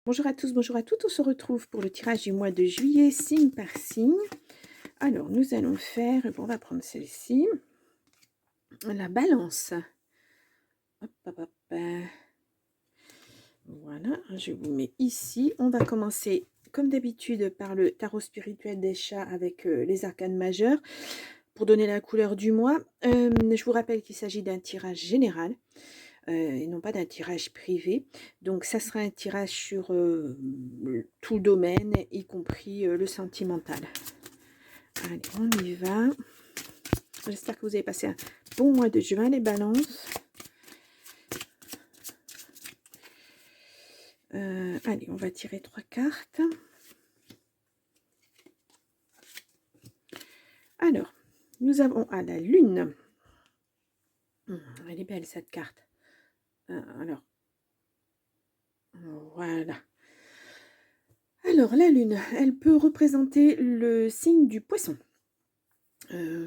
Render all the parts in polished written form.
Bonjour à tous, bonjour à toutes. On se retrouve pour le tirage du mois de juillet, signe par signe. Alors, nous allons faire, on va prendre celle-ci, la balance. Hop, hop, hop. Voilà, je vous mets ici. On va commencer, comme d'habitude, par le tarot spirituel des chats avec les arcanes majeures pour donner la couleur du mois. Je vous rappelle qu'il s'agit d'un tirage général. Et non pas d'un tirage privé. Donc ça sera un tirage sur tout domaine, y compris le sentimental. Allez, on y va. J'espère que vous avez passé un bon mois de juin, les balances. Allez, on va tirer 3 cartes. Alors, nous avons la lune. Elle est belle cette carte. Alors, voilà. Alors, la lune, elle peut représenter le signe du poisson.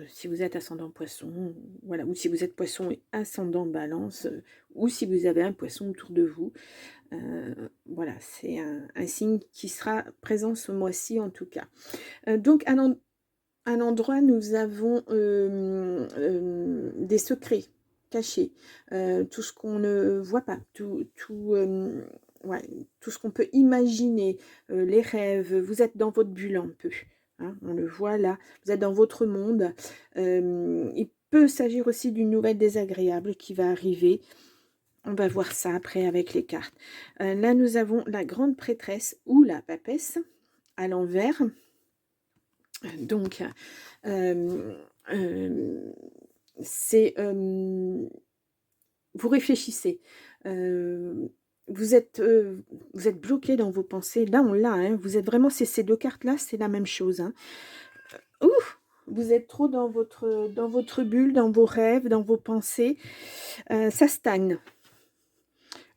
Si vous êtes ascendant poisson, voilà, ou si vous êtes poisson et ascendant balance, ou si vous avez un poisson autour de vous. Voilà, c'est un signe qui sera présent ce mois-ci en tout cas. Donc, à un endroit, nous avons des secrets cachés, tout ce qu'on ne voit pas, ouais, tout ce qu'on peut imaginer, les rêves, vous êtes dans votre bulle un peu. Hein, on le voit là, vous êtes dans votre monde. Il peut s'agir aussi d'une nouvelle désagréable qui va arriver. On va voir ça après avec les cartes. Là, nous avons la grande prêtresse ou la papesse à l'envers. Donc, c'est... vous réfléchissez. Vous êtes bloqué dans vos pensées. Là, on l'a. Hein, vous êtes vraiment... Ces deux cartes-là, c'est la même chose. Hein. Vous êtes trop dans votre bulle, dans vos rêves, dans vos pensées. Ça stagne.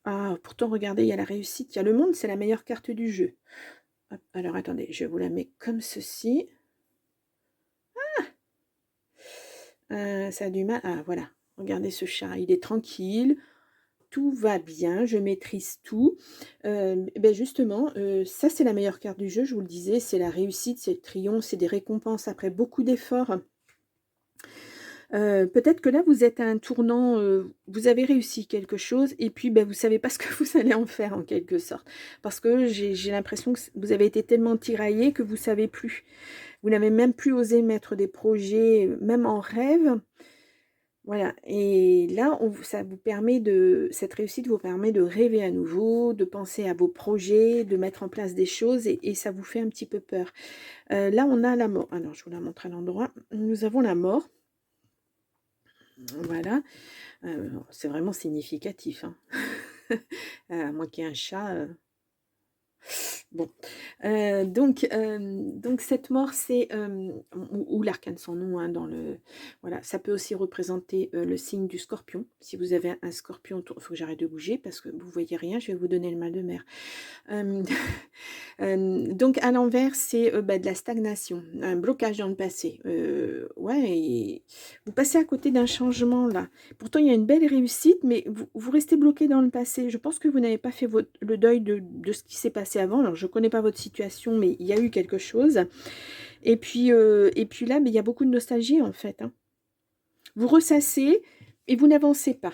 Ah, pourtant, regardez, il y a la réussite, il y a le monde, c'est la meilleure carte du jeu. Hop, alors, attendez, je vous la mets comme ceci. Ça a du mal. Ah, voilà. Regardez ce chat, il est tranquille. Tout va bien, je maîtrise tout. Ben justement, ça, c'est la meilleure carte du jeu, je vous le disais. C'est la réussite, c'est le triomphe, c'est des récompenses après beaucoup d'efforts. Peut-être que là, vous êtes à un tournant, vous avez réussi quelque chose et puis ben, vous ne savez pas ce que vous allez en faire en quelque sorte. Parce que j'ai l'impression que vous avez été tellement tiraillé que vous ne savez plus. Vous n'avez même plus osé mettre des projets, même en rêve. Voilà. Et là, ça vous permet cette réussite vous permet de rêver à nouveau, de penser à vos projets, de mettre en place des choses et ça vous fait un petit peu peur. Là, on a la mort. Alors, je vous la montre à l'endroit. Nous avons la mort. Voilà. C'est vraiment significatif. Hein. Moi qui ai un chat... Bon, donc cette mort, c'est ou l'arcane sans nom, hein, voilà, ça peut aussi représenter le signe du scorpion. Si vous avez un scorpion, il faut que j'arrête de bouger parce que vous voyez rien, je vais vous donner le mal de mer. Donc à l'envers, c'est de la stagnation, un blocage dans le passé. Ouais, et vous passez à côté d'un changement là. Pourtant, il y a une belle réussite, mais vous restez bloqué dans le passé. Je pense que vous n'avez pas fait le deuil de ce qui s'est passé avant. Alors, je ne connais pas votre situation, mais il y a eu quelque chose. Et puis là, mais il y a beaucoup de nostalgie en fait. Hein. Vous ressassez et vous n'avancez pas.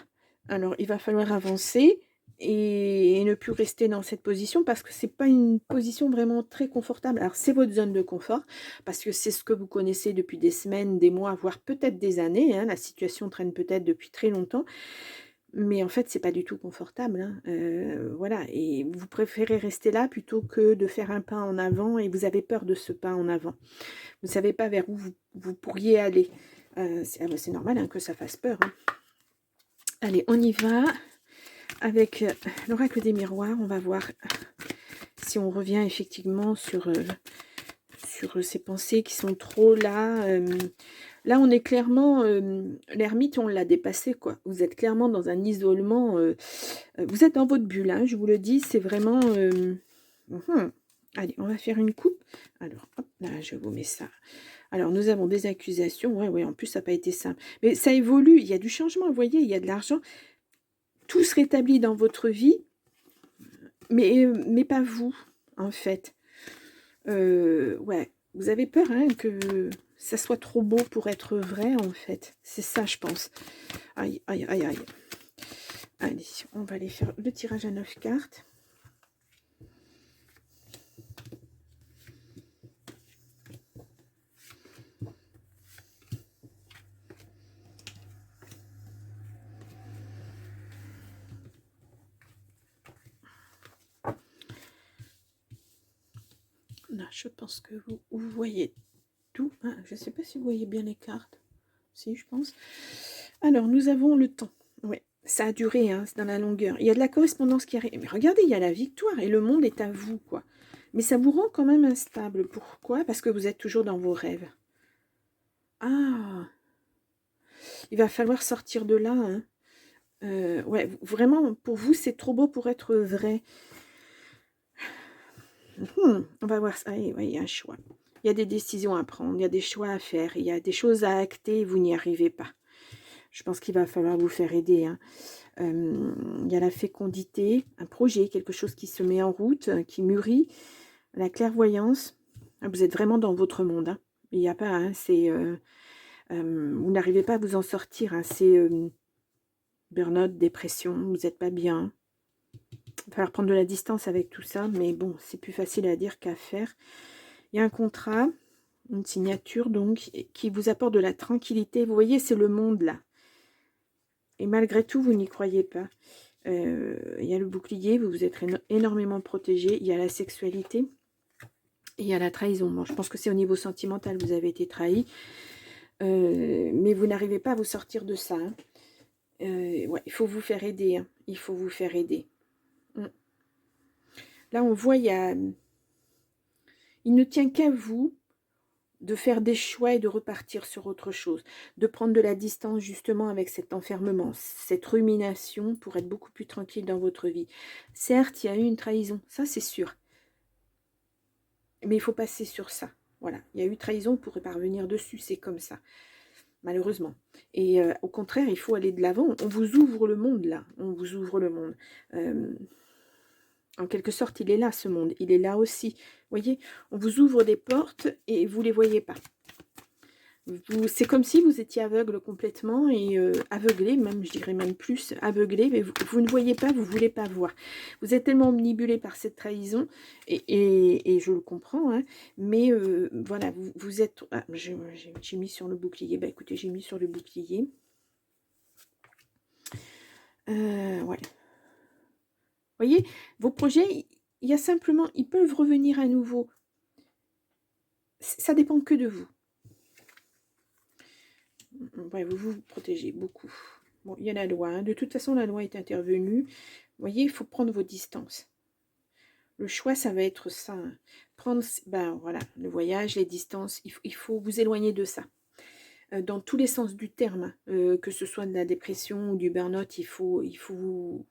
Alors, il va falloir avancer et ne plus rester dans cette position parce que c'est pas une position vraiment très confortable. Alors, c'est votre zone de confort parce que c'est ce que vous connaissez depuis des semaines, des mois, voire peut-être des années. Hein. La situation traîne peut-être depuis très longtemps. Mais en fait, c'est pas du tout confortable. Hein. Voilà, et vous préférez rester là plutôt que de faire un pas en avant et vous avez peur de ce pas en avant. Vous ne savez pas vers où vous pourriez aller. C'est normal hein, que ça fasse peur. Hein. Allez, on y va avec l'oracle des miroirs. On va voir si on revient effectivement sur ces pensées qui sont trop là. Là, on est clairement... l'ermite, on l'a dépassé, quoi. Vous êtes clairement dans un isolement. Vous êtes dans votre bulle, hein, je vous le dis. C'est vraiment... Allez, on va faire une coupe. Alors, hop, là, je vous mets ça. Alors, nous avons des accusations. Ouais, en plus, ça n'a pas été simple. Mais ça évolue. Il y a du changement, vous voyez. Il y a de l'argent. Tout se rétablit dans votre vie. mais pas vous, en fait. Ouais, vous avez peur hein, que ça soit trop beau pour être vrai, en fait. C'est ça, je pense. Aïe, aïe, aïe, aïe. Allez, on va aller faire le tirage à 9 cartes. Là, je pense que vous voyez tout. Ah, je ne sais pas si vous voyez bien les cartes. Si, je pense. Alors, nous avons le temps. Oui, ça a duré, hein, c'est dans la longueur. Il y a de la correspondance qui arrive. Mais regardez, il y a la victoire et le monde est à vous, quoi. Mais ça vous rend quand même instable. Pourquoi? Parce que vous êtes toujours dans vos rêves. Ah, il va falloir sortir de là, hein. Ouais, vraiment, pour vous, c'est trop beau pour être vrai. On va voir ça. Ouais, il y a un choix. Il y a des décisions à prendre, il y a des choix à faire, il y a des choses à acter et vous n'y arrivez pas. Je pense qu'il va falloir vous faire aider. Hein. Il y a la fécondité, un projet, quelque chose qui se met en route, qui mûrit, la clairvoyance. Vous êtes vraiment dans votre monde. Hein. Il n'y a pas, hein, c'est, vous n'arrivez pas à vous en sortir. Hein. C'est burn-out, dépression, vous n'êtes pas bien. Il va falloir prendre de la distance avec tout ça, mais bon, c'est plus facile à dire qu'à faire. Il y a un contrat, une signature donc, qui vous apporte de la tranquillité. Vous voyez, c'est le monde là. Et malgré tout, vous n'y croyez pas. Il y a le bouclier, vous vous êtes énormément protégé. Il y a la sexualité. Et il y a la trahison. Bon, je pense que c'est au niveau sentimental, vous avez été trahi. Mais vous n'arrivez pas à vous sortir de ça. Hein. Ouais, il faut vous faire aider. Hein. Il faut vous faire aider. Là, on voit, il ne tient qu'à vous de faire des choix et de repartir sur autre chose, de prendre de la distance justement avec cet enfermement, cette rumination pour être beaucoup plus tranquille dans votre vie. Certes, il y a eu une trahison, ça c'est sûr, mais il faut passer sur ça. Voilà, il y a eu trahison, vous pourrez pas revenir dessus, c'est comme ça, malheureusement. Et au contraire, il faut aller de l'avant, on vous ouvre le monde là, on vous ouvre le monde. En quelque sorte, il est là, ce monde. Il est là aussi. Vous voyez, on vous ouvre des portes et vous ne les voyez pas. C'est comme si vous étiez aveugle complètement et aveuglé, même, je dirais même plus, aveuglé, mais vous ne voyez pas, vous ne voulez pas voir. Vous êtes tellement omnibulé par cette trahison, et je le comprends, hein, mais voilà, vous êtes... Ah, j'ai mis sur le bouclier, bah écoutez, j'ai mis sur le bouclier. Ouais. Vous voyez, vos projets, il y a simplement, ils peuvent revenir à nouveau. Ça dépend que de vous. Ouais, vous vous protégez beaucoup. Bon, il y a la loi. Hein. De toute façon, la loi est intervenue. Vous voyez, il faut prendre vos distances. Le choix, ça va être ça. Hein. Prendre, ben voilà, le voyage, les distances, il faut vous éloigner de ça. Dans tous les sens du terme, que ce soit de la dépression ou du burn-out, il faut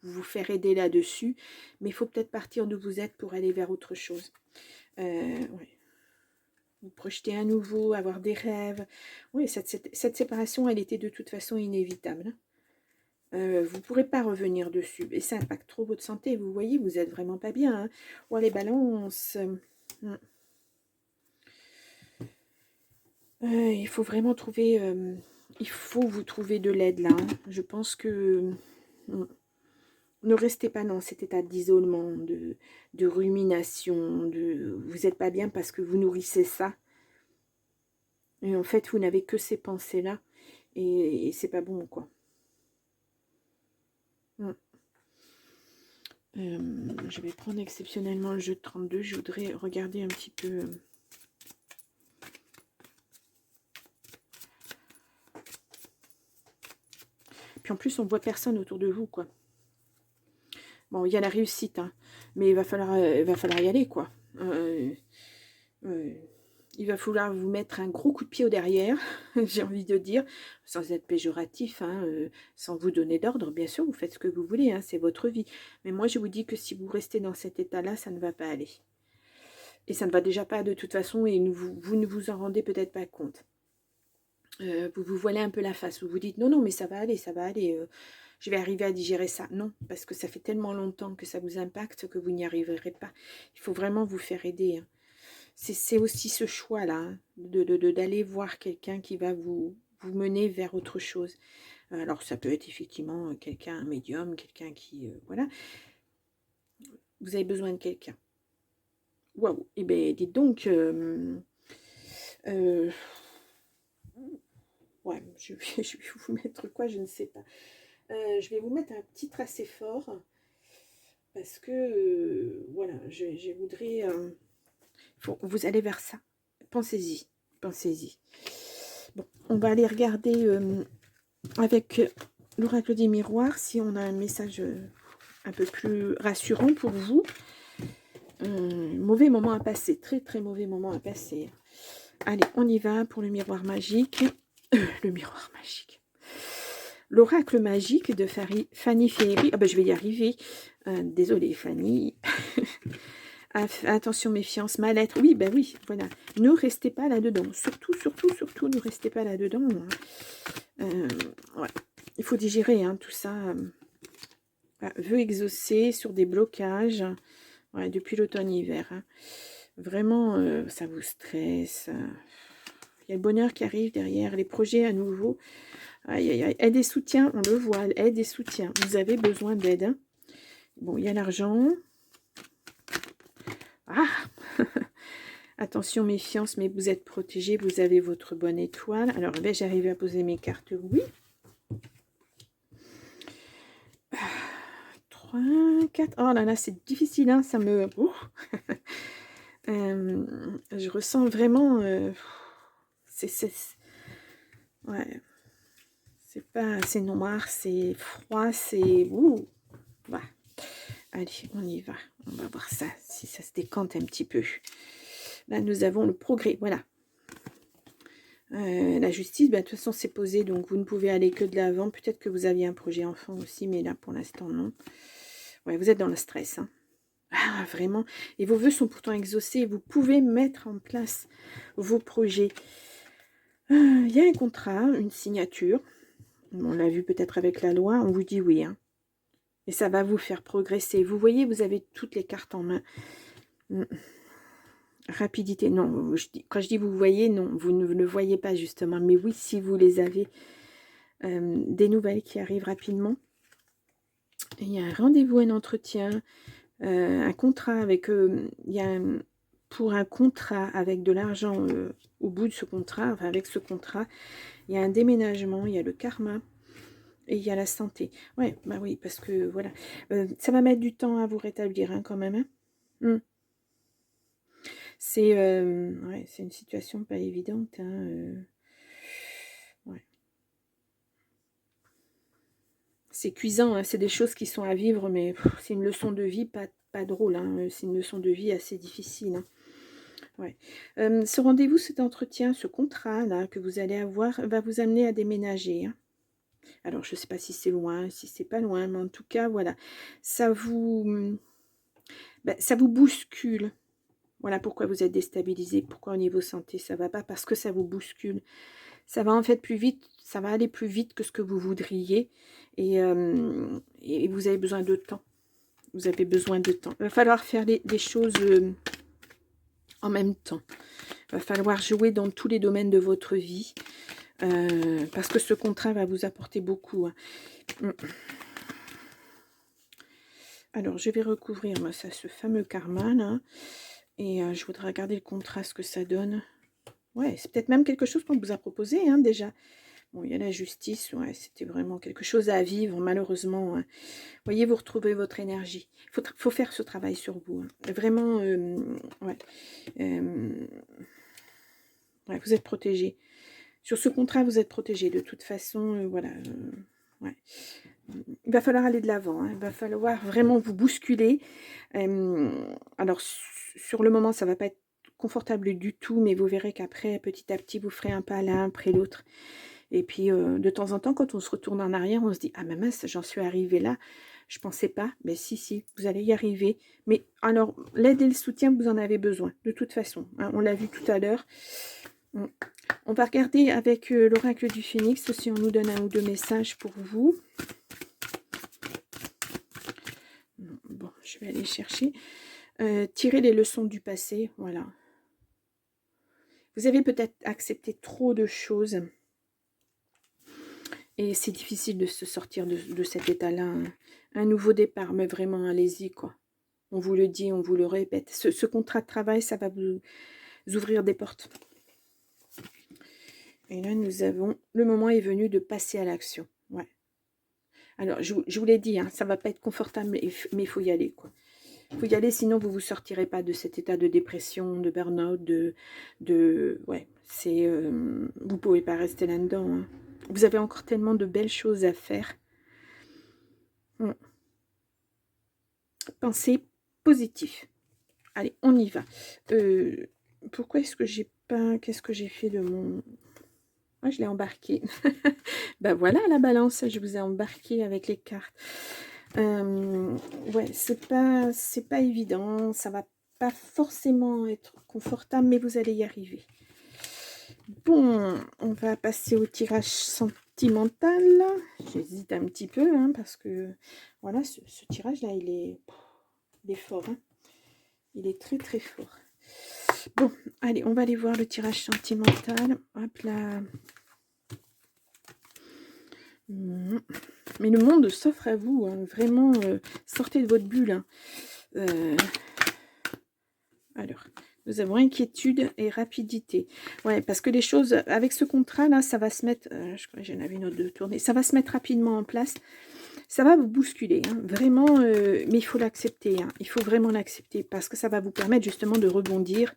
vous faire aider là-dessus. Mais il faut peut-être partir d'où vous êtes pour aller vers autre chose. Ouais. Vous projeter à nouveau, avoir des rêves. Oui, cette séparation, elle était de toute façon inévitable. Vous ne pourrez pas revenir dessus. Et ça impacte trop votre santé. Vous voyez, vous n'êtes vraiment pas bien. Hein. Oh, les balances. Il faut vraiment trouver... il faut vous trouver de l'aide là. Hein. Je pense que... ne restez pas dans cet état d'isolement, de rumination. Vous n'êtes pas bien parce que vous nourrissez ça. Et en fait, vous n'avez que ces pensées-là. Et c'est pas bon, quoi. Je vais prendre exceptionnellement le jeu de 32. Je voudrais regarder un petit peu... Puis en plus, on voit personne autour de vous, quoi. Bon, il y a la réussite, hein, mais il va falloir y aller, quoi. Il va falloir vous mettre un gros coup de pied au derrière, j'ai envie de dire, sans être péjoratif, hein, sans vous donner d'ordre, bien sûr, vous faites ce que vous voulez, hein, c'est votre vie. Mais moi, je vous dis que si vous restez dans cet état-là, ça ne va pas aller. Et ça ne va déjà pas de toute façon, et vous ne vous en rendez peut-être pas compte. Vous vous voilez un peu la face, vous vous dites, non, non, mais ça va aller, je vais arriver à digérer ça. Non, parce que ça fait tellement longtemps que ça vous impacte que vous n'y arriverez pas. Il faut vraiment vous faire aider. Hein. C'est aussi ce choix-là, hein, d'aller voir quelqu'un qui va vous mener vers autre chose. Alors, ça peut être effectivement quelqu'un, un médium, quelqu'un qui... voilà. Vous avez besoin de quelqu'un. Waouh. Eh bien, dites donc... ouais, je vais vous mettre quoi, je ne sais pas. Je vais vous mettre un petit tracé fort. Parce que, voilà, je voudrais... vous allez vers ça. Pensez-y. Pensez-y. Bon, on va aller regarder avec l'oracle des miroirs si on a un message un peu plus rassurant pour vous. Mauvais moment à passer. Très, très mauvais moment à passer. Allez, on y va pour le miroir magique. Le miroir magique. L'oracle magique de Fanny Ferry. Ah ben, je vais y arriver. Désolée, Fanny. Attention, méfiance, mal-être. Oui, ben oui, voilà. Ne restez pas là-dedans. Surtout, surtout, surtout, ne restez pas là-dedans. Ouais. Il faut digérer hein, tout ça. Vœux exaucés sur des blocages. Ouais, depuis l'automne-hiver. Hein. Vraiment, ça vous stresse. Il y a le bonheur qui arrive derrière. Les projets à nouveau. Aïe, aïe, aïe. Aide et soutien, on le voit. Aide et soutien. Vous avez besoin d'aide. Hein. Bon, il y a l'argent. Ah attention, méfiance, mais vous êtes protégé, vous avez votre bonne étoile. Alors, vais-je arriver à poser mes cartes? Oui. 3, 4. Oh là là, c'est difficile, hein, ça me... je ressens vraiment... ouais. C'est pas... C'est noir, c'est froid, c'est... Voilà. Allez, on y va. On va voir ça, si ça se décante un petit peu. Là, nous avons le progrès, voilà. La justice, de toute façon, c'est posé, donc vous ne pouvez aller que de l'avant. Peut-être que vous aviez un projet enfant aussi, mais là, pour l'instant, non. Ouais, vous êtes dans le stress. Hein. Ah, vraiment. Et vos vœux sont pourtant exaucés. Vous pouvez mettre en place vos projets. Il y a un contrat, une signature. On l'a vu peut-être avec la loi. On vous dit oui. Hein. Et ça va vous faire progresser. Vous voyez, vous avez toutes les cartes en main. Rapidité, non. Quand je dis vous voyez, non. Vous ne le voyez pas justement. Mais oui, si vous les avez. Des nouvelles qui arrivent rapidement. Il y a un rendez-vous, un entretien, un contrat avec... il y a pour un contrat avec de l'argent au bout de ce contrat, enfin avec ce contrat, il y a un déménagement, il y a le karma et il y a la santé. Ouais, bah oui, parce que voilà. Ça va mettre du temps à vous rétablir hein, quand même. Hein. C'est ouais, c'est une situation pas évidente. Hein, ouais. C'est cuisant, hein, c'est des choses qui sont à vivre, mais c'est une leçon de vie pas drôle. Hein, c'est une leçon de vie assez difficile. Hein. Ouais. Ce rendez-vous, cet entretien, ce contrat-là que vous allez avoir, va vous amener à déménager. Hein. Alors, je ne sais pas si c'est loin, si c'est pas loin, mais en tout cas, voilà. Ça vous bouscule. Voilà pourquoi vous êtes déstabilisé, pourquoi au niveau santé, ça ne va pas, parce que ça vous bouscule. Ça va en fait plus vite, ça va aller plus vite que ce que vous voudriez. Et vous avez besoin de temps. Vous avez besoin de temps. Il va falloir faire des choses en même temps. Il va falloir jouer dans tous les domaines de votre vie. Parce que ce contrat va vous apporter beaucoup. Hein. Alors, je vais recouvrir moi, ça, ce fameux karma là. Et je voudrais regarder le contrat, ce que ça donne. Ouais, c'est peut-être même quelque chose qu'on vous a proposé hein, déjà. Bon, il y a la justice, ouais, c'était vraiment quelque chose à vivre, malheureusement. Hein. Voyez, vous retrouvez votre énergie. Il faut faire ce travail sur vous. Hein. Vraiment, ouais. Ouais, vous êtes protégé. Sur ce contrat, vous êtes protégé. De toute façon, voilà. Ouais. Il va falloir aller de l'avant. Hein. Il va falloir vraiment vous bousculer. Alors, sur le moment, ça ne va pas être confortable du tout, mais vous verrez qu'après, petit à petit, vous ferez un pas l'un après l'autre. Et puis, de temps en temps, quand on se retourne en arrière, on se dit « Ah, mais mince, j'en suis arrivée là. Je ne pensais pas. » Mais si, vous allez y arriver. Mais alors, l'aide et le soutien, vous en avez besoin, de toute façon. Hein, on l'a vu tout à l'heure. On va regarder avec l'oracle du phénix si on nous donne un ou deux messages pour vous. je vais aller chercher. Tirer les leçons du passé, voilà. Vous avez peut-être accepté trop de choses. Et c'est difficile de se sortir de cet état-là. Un nouveau départ, mais vraiment, allez-y, quoi. On vous le dit, on vous le répète. Ce contrat de travail, ça va vous ouvrir des portes. Et là, nous avons... Le moment est venu de passer à l'action. Ouais. Alors, je vous l'ai dit, hein, ça ne va pas être confortable, mais il faut y aller, quoi. Il faut y aller, sinon vous ne vous sortirez pas de cet état de dépression, de burn-out, ouais, c'est... vous ne pouvez pas rester là-dedans, hein. Vous avez encore tellement de belles choses à faire. Pensez positif. Allez, on y va. Pourquoi est-ce que j'ai pas... Qu'est-ce que j'ai fait de mon... Ah, je l'ai embarqué. Ben voilà la balance, je vous ai embarqué avec les cartes. Ouais, c'est pas évident, ça va pas forcément être confortable, mais vous allez y arriver. Bon, on va passer au tirage sentimental. J'hésite un petit peu, hein, parce que voilà, ce tirage-là, il est fort. Hein. Il est très très fort. Bon, allez, on va aller voir le tirage sentimental. Hop là. Mais le monde s'offre à vous, hein. Vraiment, sortez de votre bulle. Hein. Alors, nous avons inquiétude et rapidité. Ouais, parce que les choses, avec ce contrat-là, ça va se mettre, je crois que j'en avais une autre de tournée, ça va se mettre rapidement en place. Ça va vous bousculer, hein, vraiment, mais il faut l'accepter. Hein, il faut vraiment l'accepter parce que ça va vous permettre justement de rebondir.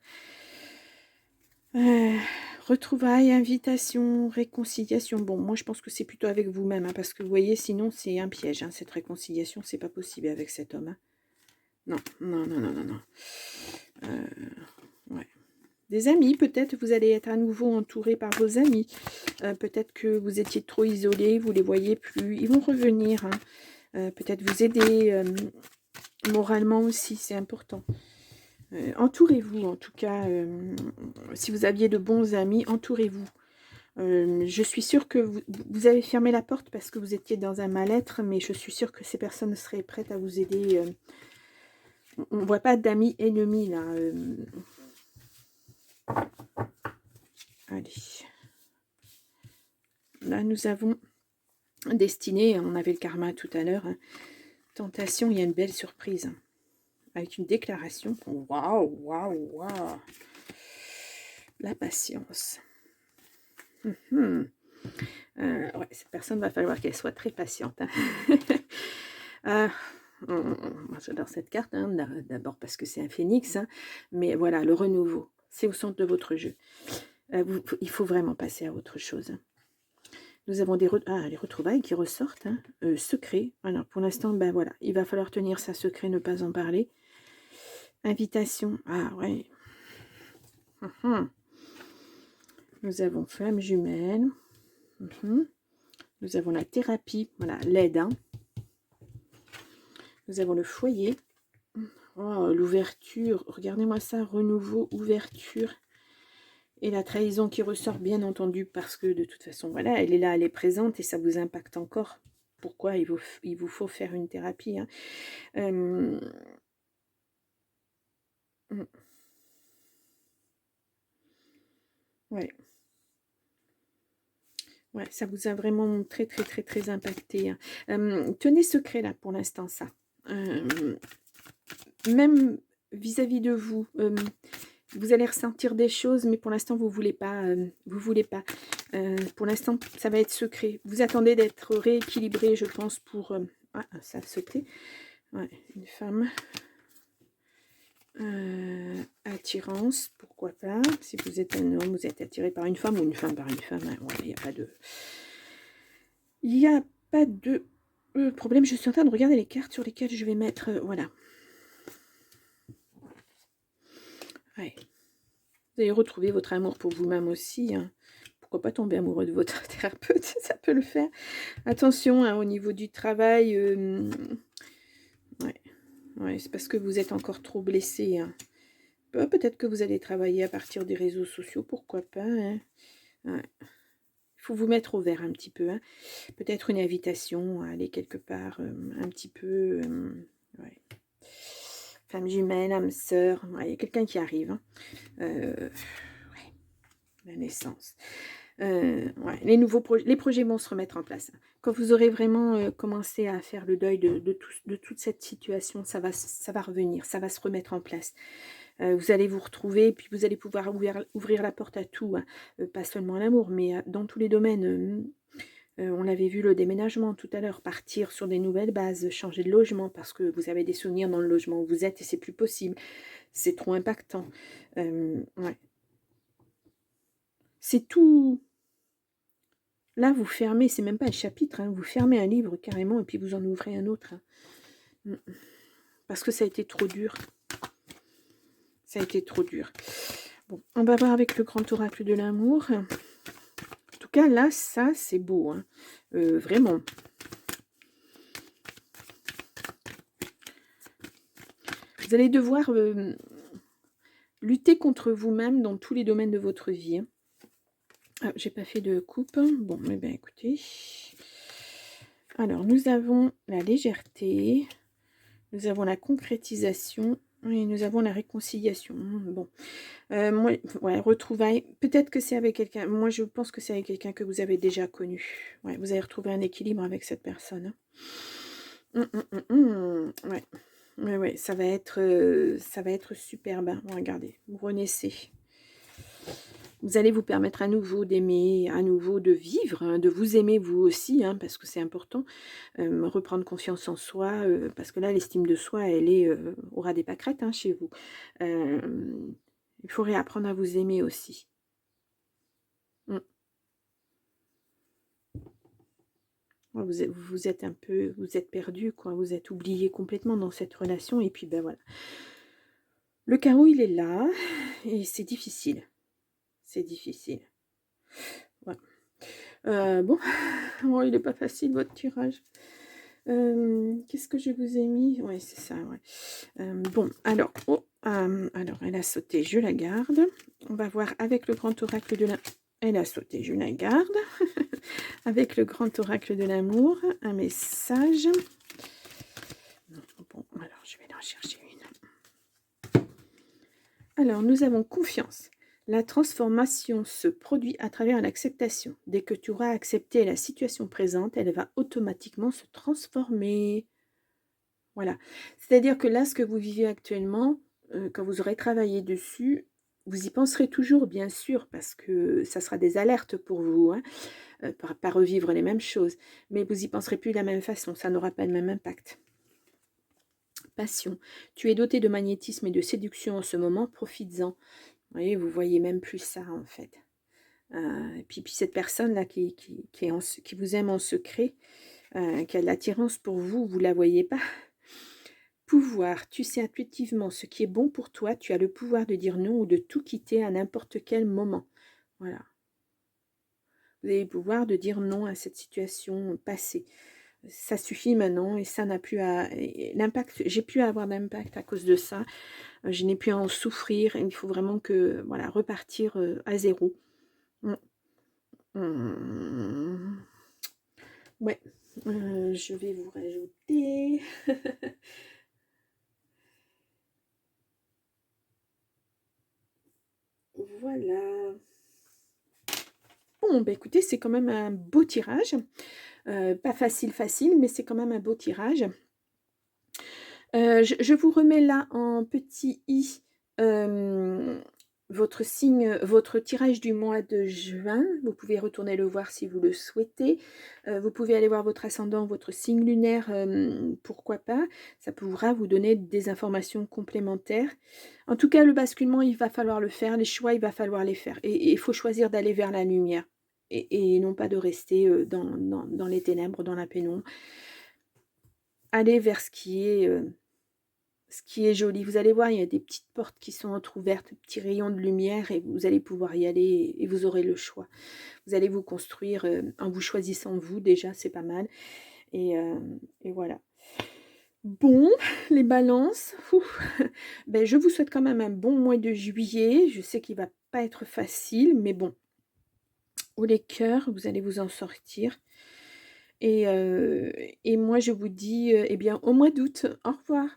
Retrouvailles, invitation, réconciliation. Bon, moi je pense que c'est plutôt avec vous-même, hein, parce que vous voyez, sinon c'est un piège. Hein, cette réconciliation, c'est pas possible avec cet homme. Hein. Non, non, non, non, non, non. Ouais. Des amis, peut-être vous allez être à nouveau entouré par vos amis. Peut-être que vous étiez trop isolé, vous les voyez plus. Ils vont revenir. Hein. Peut-être vous aider moralement aussi, c'est important. Entourez-vous, en tout cas, si vous aviez de bons amis, entourez-vous. Je suis sûre que vous avez fermé la porte parce que vous étiez dans un mal-être, mais je suis sûre que ces personnes seraient prêtes à vous aider. On ne voit pas d'amis ennemis, là. Allez. Là, nous avons Destinée, on avait le karma tout à l'heure. Hein. Tentation, il y a une belle surprise. Hein. Avec une déclaration. Waouh, waouh, waouh. La patience. Ouais, cette personne va falloir qu'elle soit très patiente. Hein. Moi, j'adore cette carte. Hein, d'abord parce que c'est un phénix. Hein, mais voilà, le renouveau. C'est au centre de votre jeu. Il faut vraiment passer à autre chose. Hein. Nous avons les retrouvailles qui ressortent. Hein, secret. Alors, pour l'instant, ben voilà, il va falloir tenir sa secret, ne pas en parler. Invitation. Ah, ouais. Nous avons flamme jumelle. Nous avons la thérapie. Voilà, l'aide. Hein. Nous avons le foyer. Oh, l'ouverture. Regardez-moi ça. Renouveau, ouverture. Et la trahison qui ressort, bien entendu, parce que de toute façon, voilà, elle est là, elle est présente et ça vous impacte encore. Pourquoi il vous faut faire une thérapie. Hein. Ouais. Ouais, ça vous a vraiment très, très, très, très impacté. Hein. Tenez secret, là, pour l'instant, ça. Même vis-à-vis de vous, vous allez ressentir des choses, mais pour l'instant, vous voulez pas. Vous voulez pas. Pour l'instant, ça va être secret. Vous attendez d'être rééquilibré, je pense, pour... Ah, ça a sauté. Ouais, une femme. Attirance, pourquoi pas. Si vous êtes un homme, vous êtes attiré par une femme ou une femme par une femme. Hein, ouais, il n'y a pas de... Il n'y a pas de problème. Je suis en train de regarder les cartes sur lesquelles je vais mettre... voilà. Ouais. Vous allez retrouver votre amour pour vous-même aussi. Hein. Pourquoi pas tomber amoureux de votre thérapeute, ça peut le faire. Attention, hein, au niveau du travail, ouais, c'est parce que vous êtes encore trop blessé. Hein. Peut-être que vous allez travailler à partir des réseaux sociaux, pourquoi pas. Hein. Ouais. Il faut vous mettre au vert un petit peu. Hein. Peut-être une invitation à aller quelque part un petit peu... ouais. Femme jumelle, âme sœur, ouais, il y a quelqu'un qui arrive, hein. Ouais, la naissance. Ouais, les projets vont se remettre en place. Quand vous aurez vraiment, commencé à faire le deuil de toute cette situation, ça va revenir, ça va se remettre en place. Vous allez vous retrouver et puis vous allez pouvoir ouvrir la porte à tout, hein, pas seulement à l'amour, mais dans tous les domaines, on l'avait vu le déménagement tout à l'heure, partir sur des nouvelles bases, changer de logement parce que vous avez des souvenirs dans le logement où vous êtes et c'est plus possible. C'est trop impactant. Ouais. C'est tout. Là, vous fermez, c'est même pas un chapitre, hein, vous fermez un livre carrément et puis vous en ouvrez un autre, hein. Mm. Parce que ça a été trop dur. Ça a été trop dur. Bon, on va voir avec le grand oracle de l'amour. En tout cas, là, ça, c'est beau, hein. Vraiment. Vous allez devoir lutter contre vous-même dans tous les domaines de votre vie, hein. Ah, j'ai pas fait de coupe. Bon, eh bien, écoutez. Alors, nous avons la légèreté, nous avons la concrétisation et nous avons la réconciliation. Bon, moi, ouais, retrouvailles. Peut-être que c'est avec quelqu'un. Moi, je pense que c'est avec quelqu'un que vous avez déjà connu. Ouais, vous avez retrouvé un équilibre avec cette personne, hein. Ouais. Ouais, ça va être superbe, hein. Regardez, vous renaissez. Vous allez vous permettre à nouveau d'aimer, à nouveau de vivre, hein, de vous aimer vous aussi, hein, parce que c'est important. Reprendre confiance en soi, parce que là, l'estime de soi, elle est au ras des pâquerettes, hein, chez vous. Il faut réapprendre à vous aimer aussi. Mm. Ouais, vous êtes un peu, vous êtes perdu, quoi. Vous êtes oublié complètement dans cette relation. Et puis, ben voilà. Le chaos, il est là. Et c'est difficile. C'est difficile. Ouais. Bon, oh, il n'est pas facile, votre tirage. Qu'est-ce que je vous ai mis? Ouais, c'est ça, ouais. Bon, alors, alors, elle a sauté, je la garde. On va voir avec le grand oracle de la... Elle a sauté, je la garde. Avec le grand oracle de l'amour, un message. Bon, alors, je vais en chercher une. Alors, nous avons confiance. La transformation se produit à travers l'acceptation. Dès que tu auras accepté la situation présente, elle va automatiquement se transformer. Voilà. C'est-à-dire que là, ce que vous vivez actuellement, quand vous aurez travaillé dessus, vous y penserez toujours, bien sûr, parce que ça sera des alertes pour vous, hein, pas revivre les mêmes choses. Mais vous y penserez plus de la même façon, ça n'aura pas le même impact. Passion. Tu es doté de magnétisme et de séduction en ce moment, profites-en. Vous voyez même plus ça, en fait. Et puis cette personne-là qui vous aime en secret, qui a de l'attirance pour vous, vous ne la voyez pas. Pouvoir, tu sais intuitivement ce qui est bon pour toi, tu as le pouvoir de dire non ou de tout quitter à n'importe quel moment. Voilà. Vous avez le pouvoir de dire non à cette situation passée. Ça suffit maintenant et ça n'a plus à... L'impact, j'ai plus à avoir d'impact à cause de ça. Je n'ai plus à en souffrir. Il faut vraiment que, voilà, repartir à zéro. Ouais, je vais vous rajouter... Voilà. Bon, bah écoutez, c'est quand même un beau tirage. Pas facile, mais c'est quand même un beau tirage. Je vous remets là en petit i votre signe, votre tirage du mois de juin. Vous pouvez retourner le voir si vous le souhaitez. Vous pouvez aller voir votre ascendant, votre signe lunaire, pourquoi pas. Ça pourra vous donner des informations complémentaires. En tout cas, le basculement, il va falloir le faire. Les choix, il va falloir les faire. Et il faut choisir d'aller vers la lumière. Et non pas de rester dans les ténèbres, dans la pénombre. Aller vers ce qui est joli. Vous allez voir, il y a des petites portes qui sont entrouvertes, petits rayons de lumière, et vous allez pouvoir y aller et vous aurez le choix. Vous allez vous construire en vous choisissant vous, déjà, c'est pas mal. Et voilà. Bon, les balances, ben, je vous souhaite quand même un bon mois de juillet. Je sais qu'il va pas être facile, mais bon, haut les cœurs, vous allez vous en sortir. Et moi, je vous dis, eh bien, au mois d'août. Au revoir.